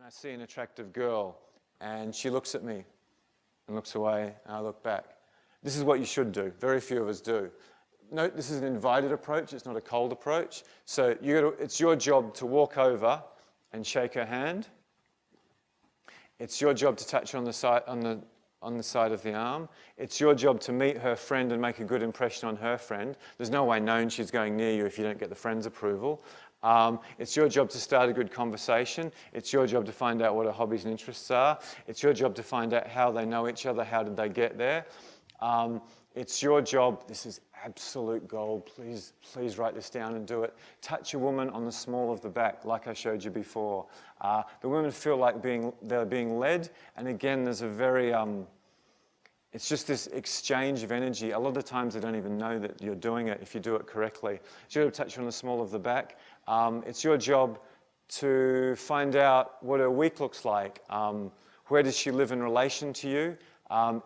I see an attractive girl and she looks at me and looks away and I look back. This is what you should do. Very few of us do. Note, this is an invited approach. It's not a cold approach. So it's your job to walk over and shake her hand. It's your job to touch her on the side of the arm. It's your job to meet her friend and make a good impression on her friend. There's no way known she's going near you if you don't get the friend's approval. It's your job to start a good conversation. It's your job to find out what her hobbies and interests are. It's your job to find out how they know each other, how did they get there. It's your job, this is absolute gold, please write this down and do it. Touch a woman on the small of the back, like I showed you before. The women feel like they're being led, and again, there's a very, it's just this exchange of energy. A lot of times they don't even know that you're doing it if you do it correctly. It's your job to touch her on the small of the back. It's your job to find out what her week looks like. Where does she live in relation to you?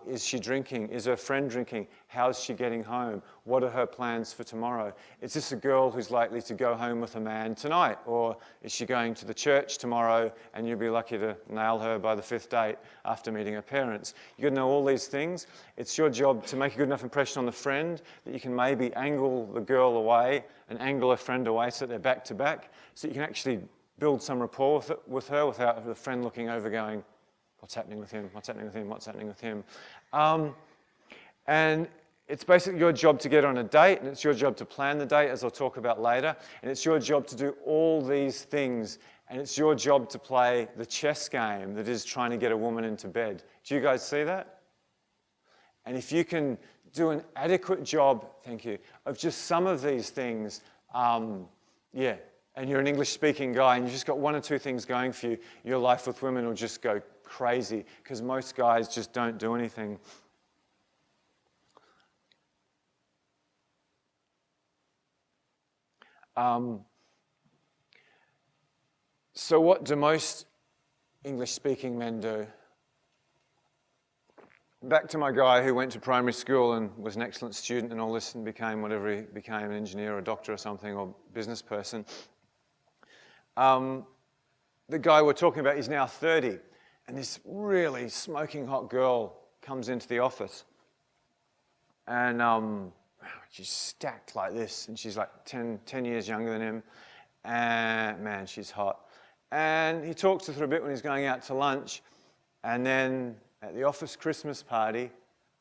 Is she drinking? Is her friend drinking? How's she getting home? What are her plans for tomorrow? Is this a girl who's likely to go home with a man tonight? Or is she going to the church tomorrow and you'll be lucky to nail her by the 5th date after meeting her parents? You've got to know all these things. It's your job to make a good enough impression on the friend that you can maybe angle the girl away and angle her friend away so that they're back to back, so you can actually build some rapport with her without the friend looking over going, what's happening with him? What's happening with him? What's happening with him? And it's basically your job to get on a date, and it's your job to plan the date, as I'll talk about later, and it's your job to do all these things, and it's your job to play the chess game that is trying to get a woman into bed. Do you guys see that? And if you can do an adequate job, thank you, of just some of these things, yeah, and you're an English-speaking guy and you've just got one or two things going for you, your life with women will just go crazy because most guys just don't do anything. So what do most English-speaking men do? Back to my guy who went to primary school and was an excellent student and all this and became whatever he became, an engineer or a doctor or something, or business person. The guy we're talking about is now 30, and this really smoking hot girl comes into the office, and she's stacked like this, and she's like 10 years younger than him, and man, she's hot. And he talks to her a bit when he's going out to lunch, and then at the office Christmas party,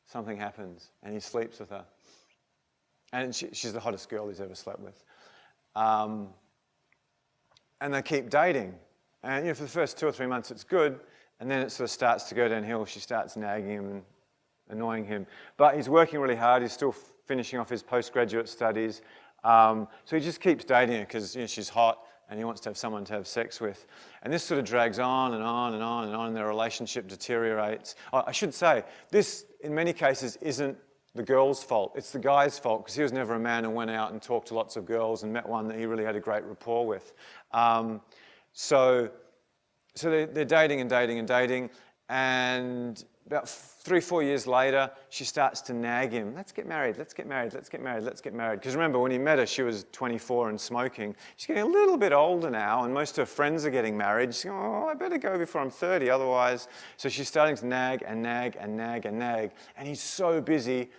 something happens, and he sleeps with her. And she's the hottest girl he's ever slept with. And they keep dating. And for the first 2 or 3 months it's good, and then it sort of starts to go downhill. She starts nagging him and annoying him. But he's working really hard. He's still finishing off his postgraduate studies. So he just keeps dating her because she's hot and he wants to have someone to have sex with. And this sort of drags on and on and on and on, and their relationship deteriorates. I should say, this in many cases isn't the girl's fault. It's the guy's fault because he was never a man and went out and talked to lots of girls and met one that he really had a great rapport with. So they're dating and dating and dating, and about 3-4 years later, she starts to nag him. Let's get married, let's get married, let's get married, let's get married. Because remember, when he met her, she was 24 and smoking. She's getting a little bit older now, and most of her friends are getting married. She's going, oh, I better go before I'm 30, otherwise. So she's starting to nag and nag and nag and nag. And he's so busy,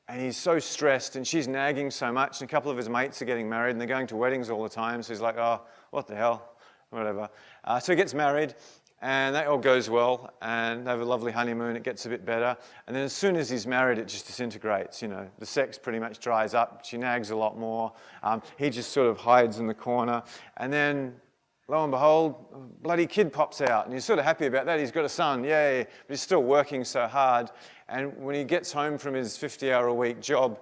and he's so stressed, and she's nagging so much, and a couple of his mates are getting married, and they're going to weddings all the time. So he's like, oh, what the hell, whatever. So he gets married. And that all goes well, and they have a lovely honeymoon. It gets a bit better. And then as soon as he's married, it just disintegrates. The sex pretty much dries up. She nags a lot more. He just sort of hides in the corner. And then, lo and behold, a bloody kid pops out. And he's sort of happy about that. He's got a son, yay. But he's still working so hard. And when he gets home from his 50-hour-a-week job,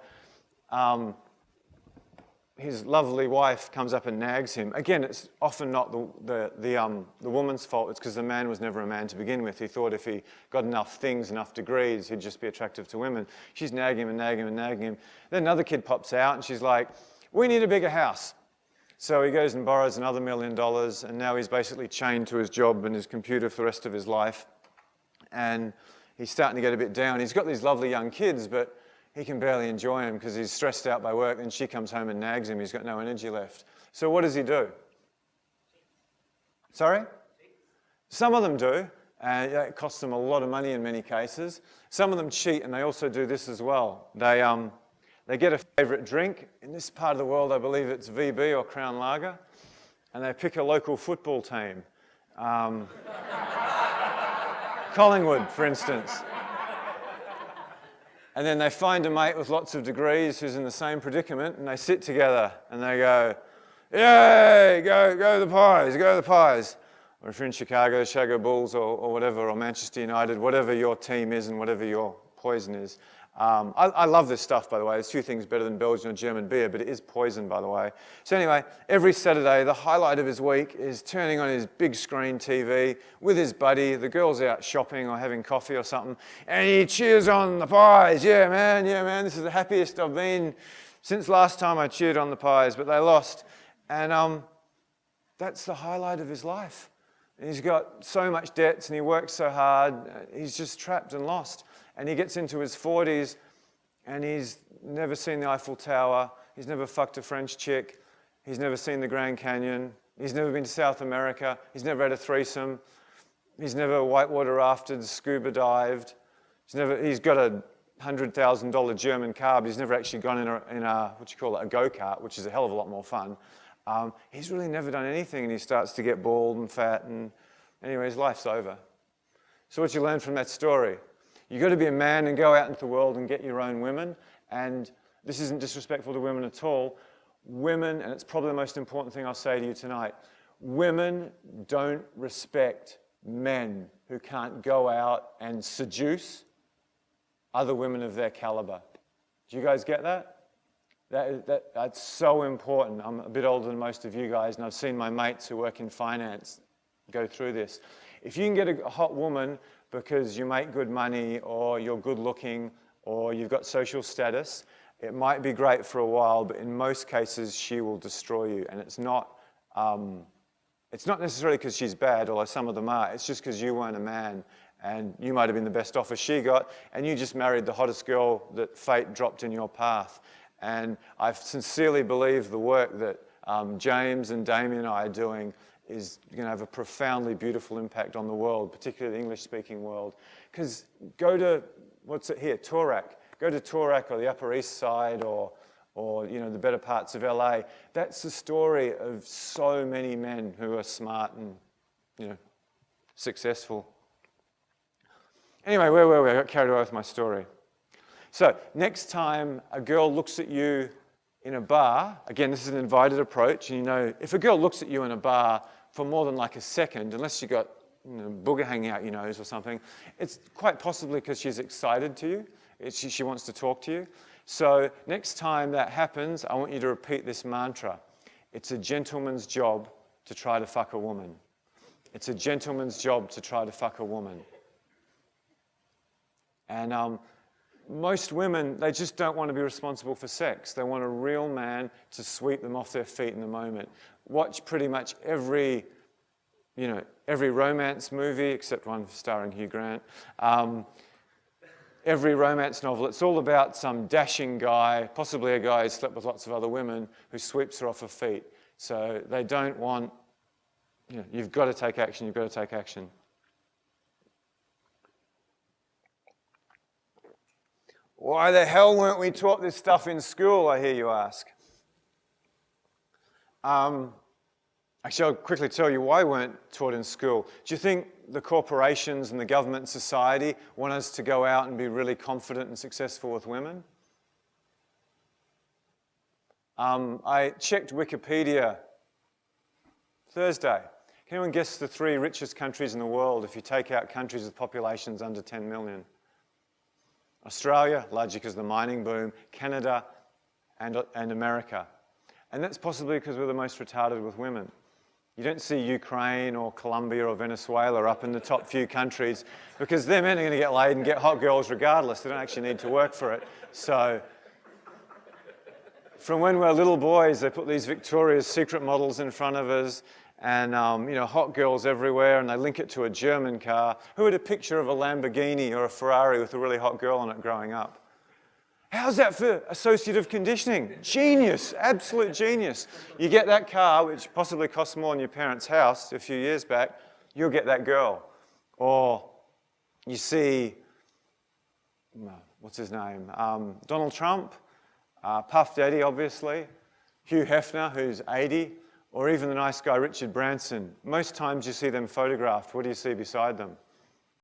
his lovely wife comes up and nags him. Again, it's often not the woman's fault. It's because the man was never a man to begin with. He thought if he got enough things, enough degrees, he'd just be attractive to women. She's nagging him and nagging him and nagging him. Then another kid pops out and she's like, we need a bigger house. So he goes and borrows another $1 million, and now he's basically chained to his job and his computer for the rest of his life. And he's starting to get a bit down. He's got these lovely young kids, but he can barely enjoy them because he's stressed out by work, and she comes home and nags him. He's got no energy left. So what does he do? Sorry? Some of them do, and it costs them a lot of money in many cases. Some of them cheat, and they also do this as well. They get a favourite drink. In this part of the world, I believe it's VB or Crown Lager, and they pick a local football team. Collingwood, for instance. And then they find a mate with lots of degrees who's in the same predicament, and they sit together and they go, "Yay, go the Pies, go the Pies." Or if you're in Chicago, Chicago Bulls or whatever, or Manchester United, whatever your team is and whatever your poison is. I love this stuff, by the way. There's few things better than Belgian or German beer, but it is poison, by the way. So anyway, every Saturday, the highlight of his week is turning on his big screen TV with his buddy. The girl's out shopping or having coffee or something, and he cheers on the Pies. Yeah, man, this is the happiest I've been since last time I cheered on the Pies, but they lost. And that's the highlight of his life. He's got so much debts and he works so hard. He's just trapped and lost. And he gets into his 40s and he's never seen the Eiffel Tower. He's never fucked a French chick. He's never seen the Grand Canyon. He's never been to South America. He's never had a threesome. He's never whitewater rafted, scuba dived. He's got a $100,000 German car, but he's never actually gone in a what you call it, a go-kart, which is a hell of a lot more fun. He's really never done anything, and he starts to get bald and fat, and anyway, his life's over. So what you learn from that story? You've got to be a man and go out into the world and get your own women, and this isn't disrespectful to women at all. Women, and it's probably the most important thing I'll say to you tonight, women don't respect men who can't go out and seduce other women of their caliber. Do you guys get that? That's so important. I'm a bit older than most of you guys, and I've seen my mates who work in finance go through this. If you can get a hot woman because you make good money, or you're good looking, or you've got social status, it might be great for a while, but in most cases she will destroy you. And it's not necessarily because she's bad, although some of them are. It's just because you weren't a man, and you might have been the best offer she got, and you just married the hottest girl that fate dropped in your path. And I sincerely believe the work that James and Damien and I are doing is going to have a profoundly beautiful impact on the world, particularly the English-speaking world. Because go to, what's it here, Toorak. Go to Toorak or the Upper East Side or the better parts of LA. That's the story of so many men who are smart and successful. Anyway, where were we? I got carried away with my story. So next time a girl looks at you in a bar, again, this is an invited approach, and if a girl looks at you in a bar for more than like a second, unless you got booger hanging out your nose or something, it's quite possibly because she's excited to you. She wants to talk to you. So next time that happens, I want you to repeat this mantra. It's a gentleman's job to try to fuck a woman. It's a gentleman's job to try to fuck a woman. And most women, they just don't want to be responsible for sex. They want a real man to sweep them off their feet in the moment. Watch pretty much every romance movie, except one starring Hugh Grant. Every romance novel, it's all about some dashing guy, possibly a guy who slept with lots of other women, who sweeps her off her feet. So they don't want, you've got to take action, you've got to take action. Why the hell weren't we taught this stuff in school, I hear you ask? Actually, I'll quickly tell you why we weren't taught in school. Do you think the corporations and the government and society want us to go out and be really confident and successful with women? I checked Wikipedia Thursday. Can anyone guess the 3 richest countries in the world if you take out countries with populations under 10 million? Australia, largely because of the mining boom, Canada, and America. And that's possibly because we're the most retarded with women. You don't see Ukraine or Colombia or Venezuela up in the top few countries because their men are going to get laid and get hot girls regardless. They don't actually need to work for it. So from when we're little boys, they put these Victoria's Secret models in front of us and hot girls everywhere, and they link it to a German car. Who had a picture of a Lamborghini or a Ferrari with a really hot girl on it growing up? How's that for associative conditioning? Genius, absolute genius. You get that car, which possibly costs more than your parents' house a few years back, you'll get that girl. Or you see, what's his name? Donald Trump, Puff Daddy, obviously, Hugh Hefner, who's 80, or even the nice guy Richard Branson. Most times you see them photographed. What do you see beside them?